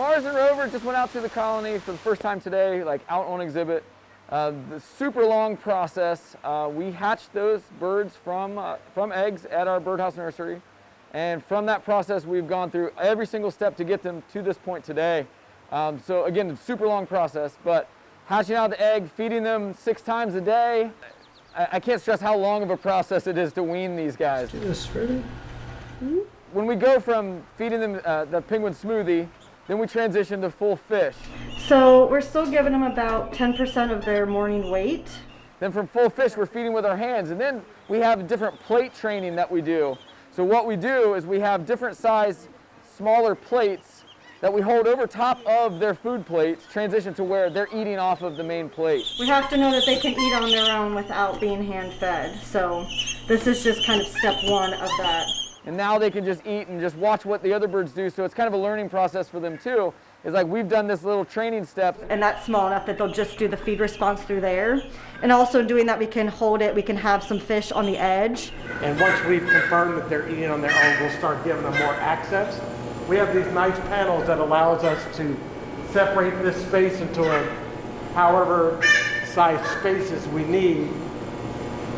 Mars and Rover just went out to the colony for the first time today, like out on exhibit. The super long process. We hatched those birds from eggs at our birdhouse nursery. And from that process, we've gone through every single step to get them to this point today. So again, super long process, but hatching out the egg, feeding them 6 times a day. I can't stress how long of a process it is to wean these guys. Get this ready. When we go from feeding them the penguin smoothie, then we transition to full fish. So we're still giving them about 10% of their morning weight. Then from full fish, we're feeding with our hands. And then we have different plate training that we do. So what we do is we have different size, smaller plates that we hold over top of their food plates, transition to where they're eating off of the main plate. We have to know that they can eat on their own without being hand-fed. So this is just kind of step 1 of that. And now they can just eat and just watch what the other birds do. So it's kind of a learning process for them too. It's like we've done this little training step. And that's small enough that they'll just do the feed response through there. And also doing that, we can hold it, we can have some fish on the edge. And once we've confirmed that they're eating on their own, we'll start giving them more access. We have these nice panels that allows us to separate this space into however size spaces we need.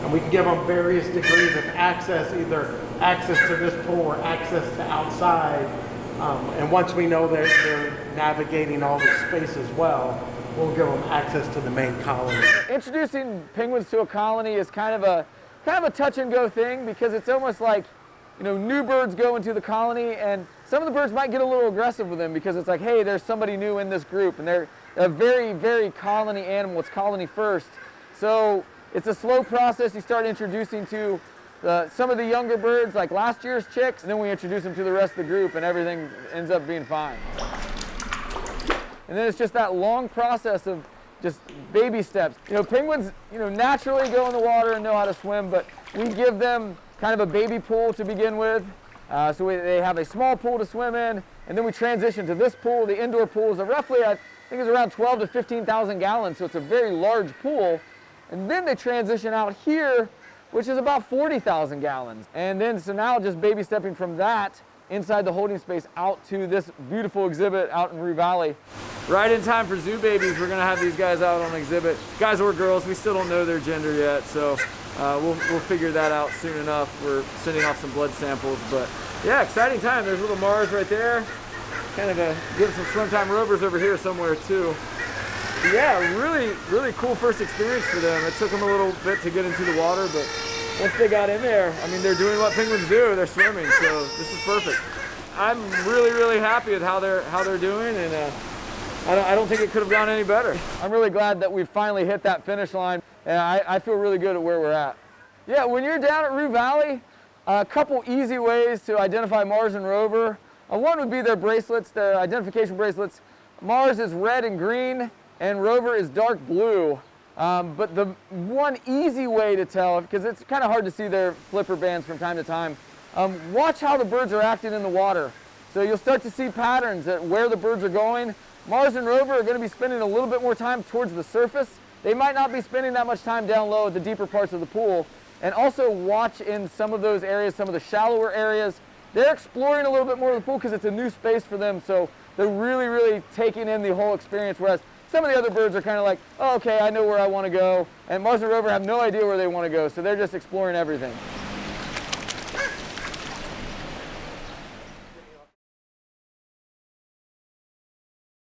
And we can give them various degrees of access, either access to this pool or access to outside. And once we know that they're navigating all the space as well, we'll give them access to the main colony. Introducing penguins to a colony is kind of a touch and go thing, because it's almost like, you know, new birds go into the colony and some of the birds might get a little aggressive with them because it's like, hey, there's somebody new in this group and they're a very, very colony animal. It's colony first. So it's a slow process. You start introducing to some of the younger birds, like last year's chicks, and then we introduce them to the rest of the group and everything ends up being fine. And then it's just that long process of just baby steps. You know, penguins, you know, naturally go in the water and know how to swim, but we give them kind of a baby pool to begin with. They have a small pool to swim in, and then we transition to this pool. The indoor pool is roughly, I think it's around 12 to 15,000 gallons, so it's a very large pool. And then they transition out here, which is about 40,000 gallons. And then, so now just baby stepping from that inside the holding space out to this beautiful exhibit out in Roo Valley. Right in time for zoo babies, we're gonna have these guys out on exhibit. Guys or girls, we still don't know their gender yet, so we'll figure that out soon enough. We're sending off some blood samples, but yeah, exciting time. There's little Mars right there. Kind of getting some swim time rovers over here somewhere too. But yeah, really, really cool first experience for them. It took them a little bit to get into the water, but once they got in there, I mean, they're doing what penguins do. They're swimming, so this is perfect. I'm really, really happy with how they're doing, and I don't think it could have gone any better. I'm really glad that we finally hit that finish line, and I feel really good at where we're at. Yeah, when you're down at Roo Valley, a couple easy ways to identify Mars and Rover. One would be their bracelets, their identification bracelets. Mars is red and green, and Rover is dark blue. But the one easy way to tell, because it's kind of hard to see their flipper bands from time to time, watch how the birds are acting in the water. So you'll start to see patterns at where the birds are going. Mars and Rover are going to be spending a little bit more time towards the surface. They might not be spending that much time down low at the deeper parts of the pool. And also watch in some of those areas, some of the shallower areas. They're exploring a little bit more of the pool because it's a new space for them. So they're really, really taking in the whole experience. Whereas some of the other birds are kind of like, oh, okay, I know where I want to go. And Mars and Rover have no idea where they want to go. So they're just exploring everything.